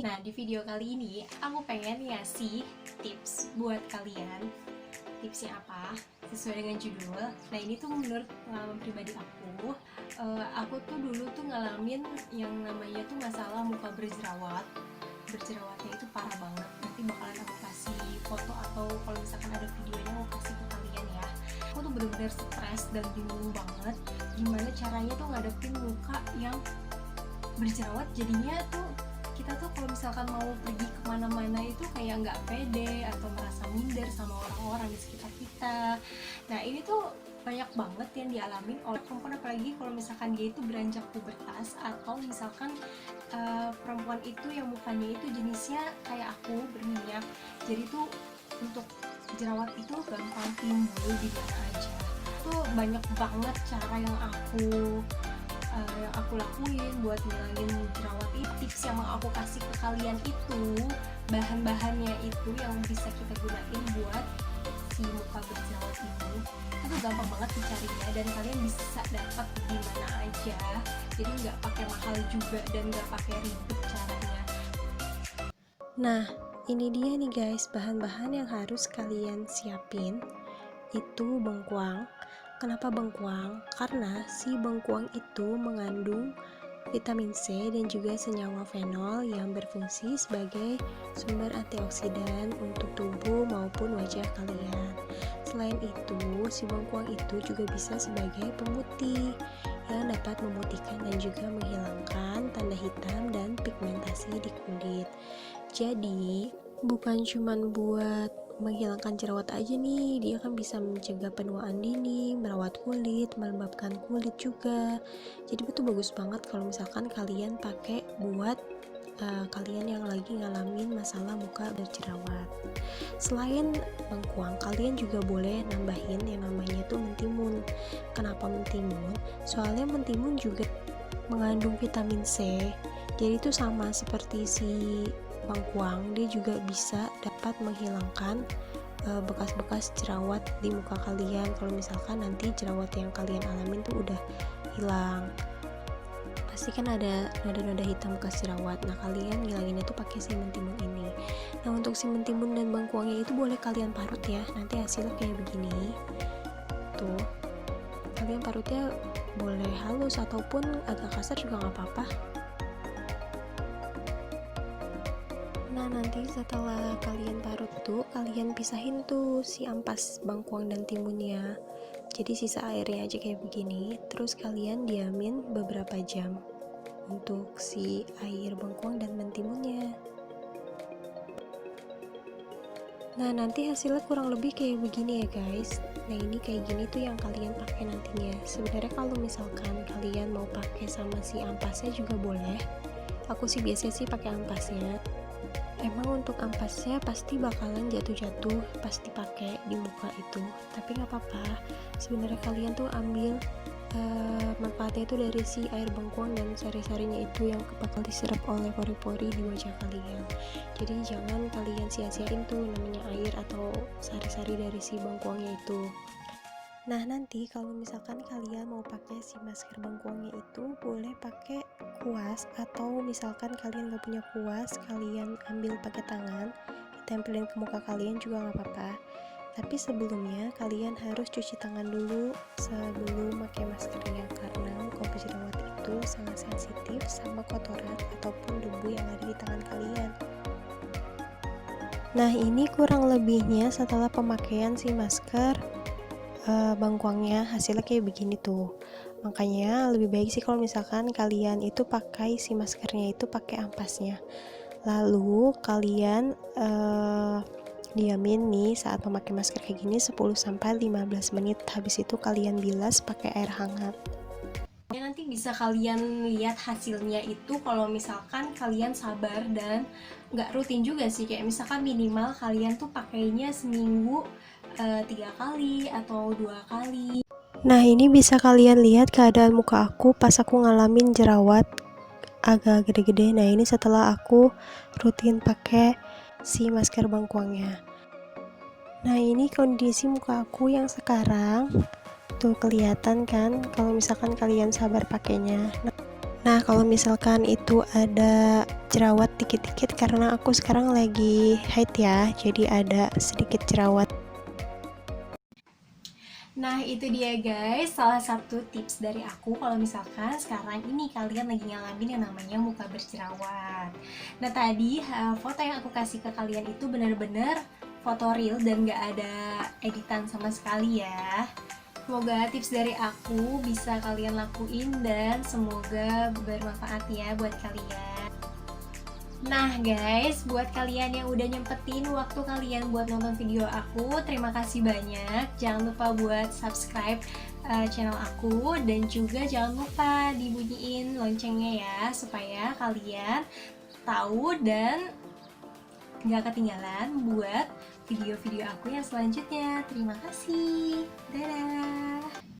Nah, di video kali ini aku pengen ngasih tips buat kalian. Tipsnya apa? Sesuai dengan judul. Nah, ini tuh menurut pengalaman pribadi aku. Aku tuh dulu tuh ngalamin yang namanya tuh masalah muka berjerawat. Berjerawatnya itu parah banget. Nanti bakalan aku kasih foto atau kalau misalkan ada videonya aku kasih ke kalian ya. Aku tuh bener-bener stres dan bingung banget gimana caranya tuh ngadepin muka yang berjerawat. Jadinya tuh kita tuh kalau misalkan mau pergi kemana-mana itu kayak nggak pede atau merasa minder sama orang-orang di sekitar kita. Nah, ini tuh banyak banget yang dialamin oleh perempuan, apalagi kalau misalkan dia itu beranjak pubertas atau misalkan perempuan itu yang mukanya itu jenisnya kayak aku, berminyak. Jadi tuh untuk jerawat itu gampang timbul di mana aja. Tuh banyak banget cara yang aku lakuin buat ngilangin jerawat. Tips yang mau aku kasih ke kalian itu bahan-bahannya itu yang bisa kita gunain buat si muka berjerawat ini. Itu gampang banget dicarinya dan kalian bisa dapat di mana aja. Jadi nggak pakai mahal juga dan nggak pakai ribet caranya. Nah, ini dia nih guys, bahan-bahan yang harus kalian siapin. Itu bengkuang. Kenapa bengkuang? Karena si bengkuang itu mengandung vitamin C dan juga senyawa fenol yang berfungsi sebagai sumber antioksidan untuk tubuh maupun wajah kalian. Selain itu, si bengkuang itu juga bisa sebagai pemutih yang dapat memutihkan dan juga menghilangkan tanda hitam dan pigmentasi di kulit. Jadi, bukan cuman buat menghilangkan jerawat aja nih, dia kan bisa mencegah penuaan dini, merawat kulit, melembabkan kulit juga. Jadi betul bagus banget kalau misalkan kalian pakai buat kalian yang lagi ngalamin masalah muka berjerawat. Selain bengkuang, kalian juga boleh nambahin yang namanya tuh mentimun. Kenapa mentimun? Soalnya mentimun juga mengandung vitamin C. Jadi itu sama seperti si bengkuang, dia juga bisa dapat menghilangkan bekas-bekas jerawat di muka kalian kalau misalkan nanti jerawat yang kalian alamin tuh udah hilang. Pasti kan ada noda-noda hitam bekas jerawat. Nah, kalian ngilanginnya tuh pakai si mentimun ini. Nah, untuk si mentimun dan bengkuangnya itu boleh kalian parut ya. Nanti hasilnya kayak begini. Tuh. Kalian parutnya boleh halus ataupun agak kasar juga nggak apa-apa. Nah, nanti setelah kalian parut tuh, kalian pisahin tuh si ampas bengkuang dan timunnya. Jadi sisa airnya aja kayak begini. Terus kalian diamin beberapa jam untuk si air bengkuang dan mentimunnya. Nah, nanti hasilnya kurang lebih kayak begini ya guys. Nah, ini kayak gini tuh yang kalian pakai nantinya. Sebenarnya kalau misalkan kalian mau pakai sama si ampasnya juga boleh. Aku sih biasanya sih pakai ampasnya. Emang untuk ampasnya pasti bakalan jatuh-jatuh pas dipakai di muka itu, tapi nggak apa-apa. Sebenarnya kalian tuh ambil manfaatnya itu dari si air bengkuang dan sari-sarinya itu yang bakal diserap oleh pori-pori di wajah kalian. Jadi jangan kalian sia-siain tuh namanya air atau sari-sari dari si bengkuangnya itu. Nah, nanti kalau misalkan kalian mau pakai si masker bengkuangnya itu boleh pakai kuas, atau misalkan kalian gak punya kuas, kalian ambil pakai tangan, ditempelin ke muka kalian juga gak apa-apa. Tapi sebelumnya kalian harus cuci tangan dulu sebelum pakai maskernya, karena muka berjerawat itu sangat sensitif sama kotoran ataupun debu yang ada di tangan kalian. Nah, ini kurang lebihnya setelah pemakaian si masker bengkuangnya, hasilnya kayak begini tuh. Makanya lebih baik sih kalau misalkan kalian itu pakai si maskernya itu pakai ampasnya. Lalu kalian diamin nih saat memakai masker kayak gini 10-15 menit. Habis itu kalian bilas pakai air hangat. Nanti bisa kalian lihat hasilnya itu kalau misalkan kalian sabar dan nggak rutin juga sih. Kayak misalkan minimal kalian tuh pakainya seminggu 3 kali atau 2 kali. Nah, ini bisa kalian lihat keadaan muka aku pas aku ngalamin jerawat agak gede-gede. Nah, ini setelah aku rutin pakai si masker bengkuangnya. Nah, ini kondisi muka aku yang sekarang. Tuh kelihatan kan kalau misalkan kalian sabar pakainya. Nah, Nah, kalau misalkan itu ada jerawat dikit-dikit karena aku sekarang lagi haid ya, jadi ada sedikit jerawat. Nah, itu dia guys, salah satu tips dari aku kalau misalkan sekarang ini kalian lagi ngalamin yang namanya muka berjerawat. Nah, tadi foto yang aku kasih ke kalian itu bener-bener foto real dan gak ada editan sama sekali ya. Semoga tips dari aku bisa kalian lakuin dan semoga bermanfaat ya buat kalian. Nah guys, buat kalian yang udah nyempetin waktu kalian buat nonton video aku, terima kasih banyak. Jangan lupa buat subscribe channel aku dan juga jangan lupa dibunyiin loncengnya ya, supaya kalian tahu dan gak ketinggalan buat video-video aku yang selanjutnya. Terima kasih, dadah.